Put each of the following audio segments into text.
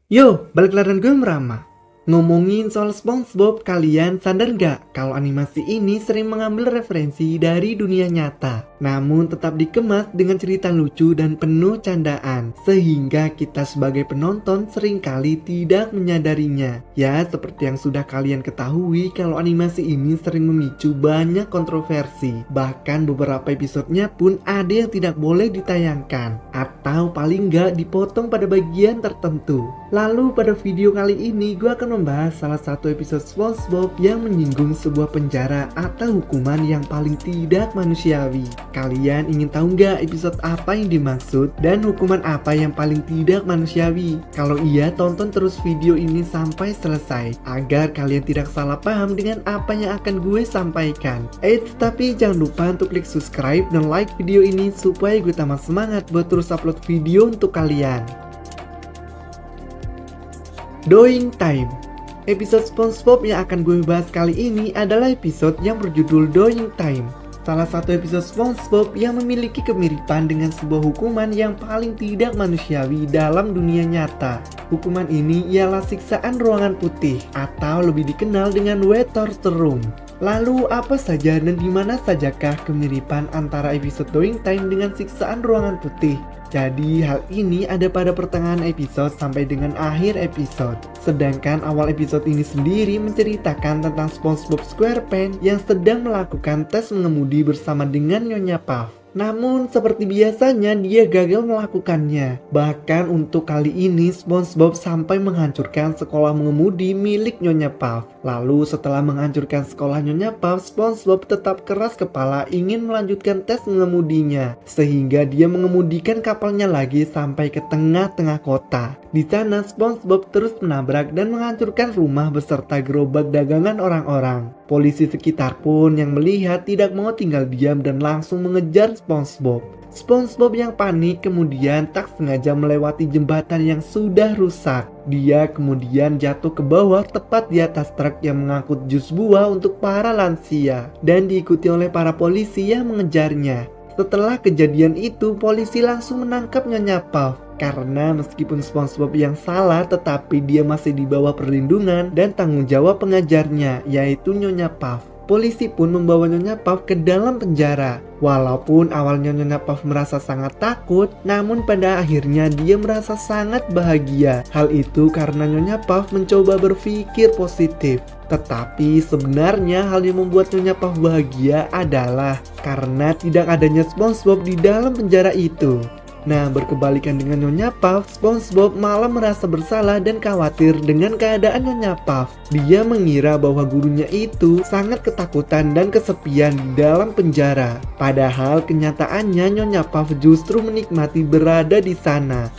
Yo, balik lagi dengan gue Merama. Ngomongin soal SpongeBob, kalian sadar nggak kalau animasi ini sering mengambil referensi dari dunia nyata, namun tetap dikemas dengan cerita lucu dan penuh candaan, sehingga kita sebagai penonton seringkali tidak menyadarinya. Ya, seperti yang sudah kalian ketahui kalau animasi ini sering memicu banyak kontroversi, bahkan beberapa episodenya pun ada yang tidak boleh ditayangkan, atau paling nggak dipotong pada bagian tertentu. Lalu pada video kali ini gue akan membahas salah satu episode SpongeBob yang menyinggung sebuah penjara atau hukuman yang paling tidak manusiawi. Kalian ingin tahu nggak episode apa yang dimaksud dan hukuman apa yang paling tidak manusiawi? Kalau iya, tonton terus video ini sampai selesai agar kalian tidak salah paham dengan apa yang akan gue sampaikan. Tapi jangan lupa untuk klik subscribe dan like video ini supaya gue tambah semangat buat terus upload video untuk kalian. Doing Time. Episode SpongeBob yang akan gue bahas kali ini adalah episode yang berjudul Doing Time. Salah satu episode SpongeBob yang memiliki kemiripan dengan sebuah hukuman yang paling tidak manusiawi dalam dunia nyata. Hukuman ini ialah siksaan ruangan putih atau lebih dikenal dengan Wet Torture Room. Lalu apa saja dan dimana sajakah kemiripan antara episode Doing Time dengan siksaan ruangan putih? Jadi hal ini ada pada pertengahan episode sampai dengan akhir episode. Sedangkan awal episode ini sendiri menceritakan tentang SpongeBob SquarePants yang sedang melakukan tes mengemudi bersama dengan Nyonya Puff. Namun seperti biasanya dia gagal melakukannya. Bahkan untuk kali ini SpongeBob sampai menghancurkan sekolah mengemudi milik Nyonya Puff. Lalu setelah menghancurkan sekolah Nyonya Puff, SpongeBob tetap keras kepala ingin melanjutkan tes mengemudinya, sehingga dia mengemudikan kapalnya lagi sampai ke tengah-tengah kota. Di sana SpongeBob terus menabrak dan menghancurkan rumah beserta gerobak dagangan orang-orang. Polisi sekitar pun yang melihat tidak mau tinggal diam dan langsung mengejar SpongeBob. SpongeBob yang panik kemudian tak sengaja melewati jembatan yang sudah rusak. Dia kemudian jatuh ke bawah tepat di atas truk yang mengangkut jus buah untuk para lansia dan diikuti oleh para polisi yang mengejarnya. Setelah kejadian itu, polisi langsung menangkap Nyonya Puff. Karena meskipun SpongeBob yang salah, tetapi dia masih di bawah perlindungan dan tanggung jawab pengajarnya, yaitu Nyonya Puff. Polisi pun membawa Nyonya Puff ke dalam penjara. Walaupun awalnya Nyonya Puff merasa sangat takut, namun pada akhirnya dia merasa sangat bahagia. Hal itu karena Nyonya Puff mencoba berpikir positif. Tetapi sebenarnya hal yang membuat Nyonya Puff bahagia adalah karena tidak adanya SpongeBob di dalam penjara itu. Nah, berkebalikan dengan Nyonya Puff, SpongeBob malah merasa bersalah dan khawatir dengan keadaan Nyonya Puff. Dia mengira bahwa gurunya itu sangat ketakutan dan kesepian di dalam penjara. Padahal kenyataannya Nyonya Puff justru menikmati berada di sana.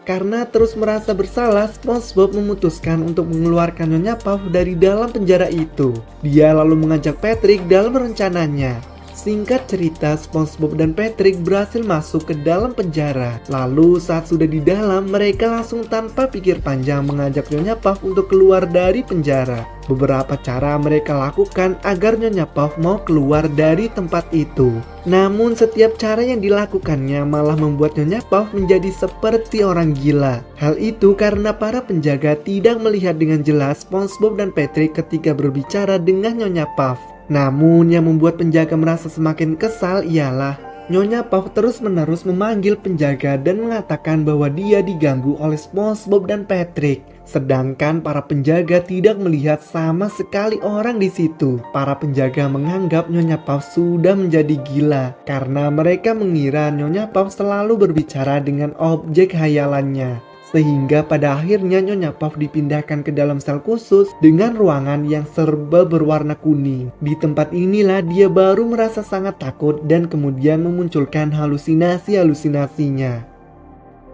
Karena terus merasa bersalah, SpongeBob memutuskan untuk mengeluarkan Nyonya Puff dari dalam penjara itu. Dia lalu mengajak Patrick dalam rencananya. Singkat cerita, SpongeBob dan Patrick berhasil masuk ke dalam penjara. Lalu saat sudah di dalam, mereka langsung tanpa pikir panjang mengajak Nyonya Puff untuk keluar dari penjara. Beberapa cara mereka lakukan agar Nyonya Puff mau keluar dari tempat itu. Namun setiap cara yang dilakukannya malah membuat Nyonya Puff menjadi seperti orang gila. Hal itu karena para penjaga tidak melihat dengan jelas SpongeBob dan Patrick ketika berbicara dengan Nyonya Puff. Namun yang membuat penjaga merasa semakin kesal ialah Nyonya Puff terus-menerus memanggil penjaga dan mengatakan bahwa dia diganggu oleh SpongeBob dan Patrick. Sedangkan para penjaga tidak melihat sama sekali orang di situ. Para penjaga menganggap Nyonya Puff sudah menjadi gila karena mereka mengira Nyonya Puff selalu berbicara dengan objek khayalannya. Sehingga pada akhirnya Nyonya Puff dipindahkan ke dalam sel khusus dengan ruangan yang serba berwarna kuning. Di tempat inilah dia baru merasa sangat takut dan kemudian memunculkan halusinasi-halusinasinya.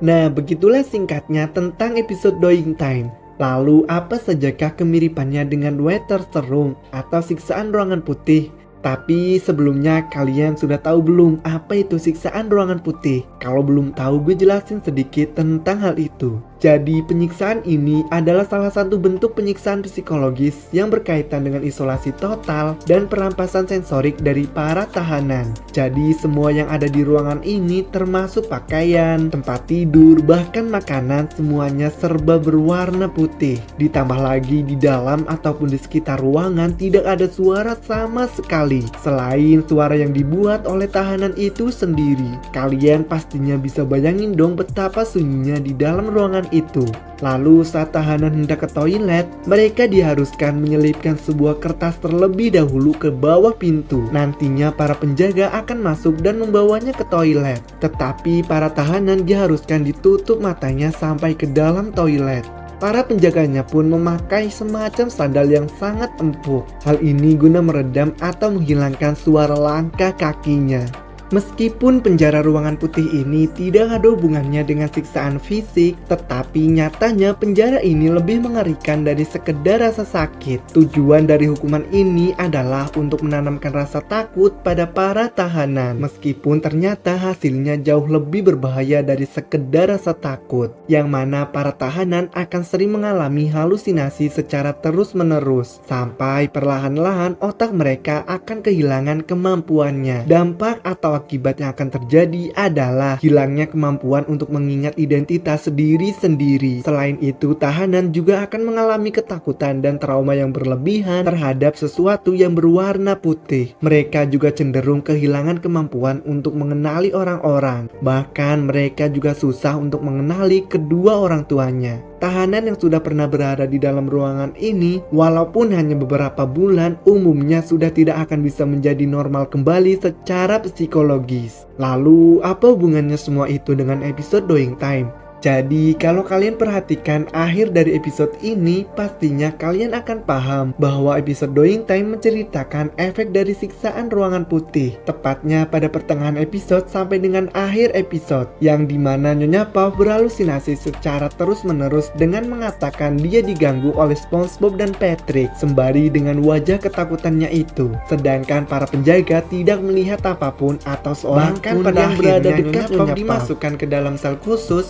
Nah, begitulah singkatnya tentang episode Doing Time. Lalu apa sajakah kemiripannya dengan Wet Torture Room atau siksaan ruangan putih? Tapi sebelumnya kalian sudah tahu belum apa itu siksaan ruangan putih? Kalau belum tahu, gue jelasin sedikit tentang hal itu. Jadi penyiksaan ini adalah salah satu bentuk penyiksaan psikologis yang berkaitan dengan isolasi total dan perampasan sensorik dari para tahanan. Jadi semua yang ada di ruangan ini termasuk pakaian, tempat tidur, bahkan makanan semuanya serba berwarna putih. Ditambah lagi di dalam ataupun di sekitar ruangan tidak ada suara sama sekali selain suara yang dibuat oleh tahanan itu sendiri. Kalian pastinya bisa bayangin dong betapa sunyinya di dalam ruangan itu. Lalu saat tahanan hendak ke toilet, mereka diharuskan menyelipkan sebuah kertas terlebih dahulu ke bawah pintu. Nantinya para penjaga akan masuk dan membawanya ke toilet. Tetapi para tahanan diharuskan ditutup matanya sampai ke dalam toilet. Para penjaganya pun memakai semacam sandal yang sangat empuk. Hal ini guna meredam atau menghilangkan suara langkah kakinya. Meskipun penjara ruangan putih ini tidak ada hubungannya dengan siksaan fisik, tetapi nyatanya penjara ini lebih mengerikan dari sekedar rasa sakit. Tujuan dari hukuman ini adalah untuk menanamkan rasa takut pada para tahanan. Meskipun ternyata hasilnya jauh lebih berbahaya dari sekedar rasa takut, yang mana para tahanan akan sering mengalami halusinasi secara terus-menerus, sampai perlahan-lahan otak mereka akan kehilangan kemampuannya. Dampak atau akibat yang akan terjadi adalah hilangnya kemampuan untuk mengingat identitas sendiri-sendiri. Selain itu, tahanan juga akan mengalami ketakutan dan trauma yang berlebihan terhadap sesuatu yang berwarna putih. Mereka juga cenderung kehilangan kemampuan untuk mengenali orang-orang. Bahkan mereka juga susah untuk mengenali kedua orang tuanya. Tahanan yang sudah pernah berada di dalam ruangan ini, walaupun hanya beberapa bulan, umumnya sudah tidak akan bisa menjadi normal kembali secara psikologis. Lalu, apa hubungannya semua itu dengan episode Doing Time? Jadi, kalau kalian perhatikan akhir dari episode ini, pastinya kalian akan paham bahwa episode Doing Time menceritakan efek dari siksaan ruangan putih. Tepatnya pada pertengahan episode sampai dengan akhir episode, yang dimana Nyonya Puff berhalusinasi secara terus-menerus dengan mengatakan dia diganggu oleh SpongeBob dan Patrick, sembari dengan wajah ketakutannya itu. Sedangkan para penjaga tidak melihat apapun atau seorang pun yang berada dekat Nyonya Puff dimasukkan ke dalam sel khusus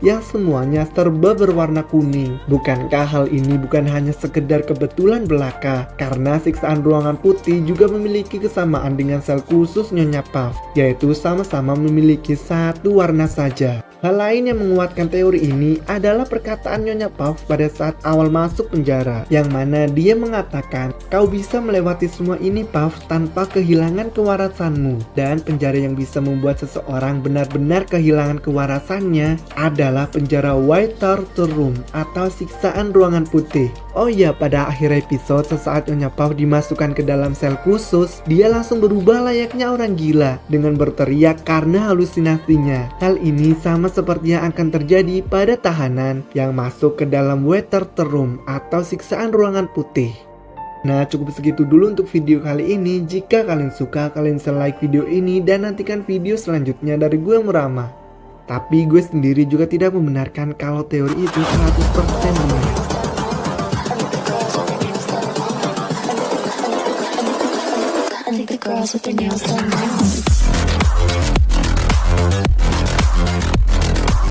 yang semuanya serba berwarna kuning. Bukankah hal ini bukan hanya sekedar kebetulan belaka? Karena siksaan ruangan putih juga memiliki kesamaan dengan sel khusus Nyonya Puff, yaitu sama-sama memiliki satu warna saja. Hal lain yang menguatkan teori ini adalah perkataan Nyonya Puff pada saat awal masuk penjara, yang mana dia mengatakan, "Kau bisa melewati semua ini, Puff, tanpa kehilangan kewarasanmu." Dan penjara yang bisa membuat seseorang benar-benar kehilangan kewarasannya adalah penjara White Torture Room atau siksaan ruangan putih. Oh iya, pada akhir episode sesaat Nyonya Puff dimasukkan ke dalam sel khusus, dia langsung berubah layaknya orang gila dengan berteriak karena halusinasinya. Hal ini sama seperti yang akan terjadi pada tahanan yang masuk ke dalam White Torture Room atau siksaan ruangan putih. Nah, cukup segitu dulu untuk video kali ini. Jika kalian suka, kalian bisa like video ini dan nantikan video selanjutnya dari gue Murama. Tapi gue sendiri juga tidak membenarkan kalau teori itu 100% benar. I think the girls with their nails done now.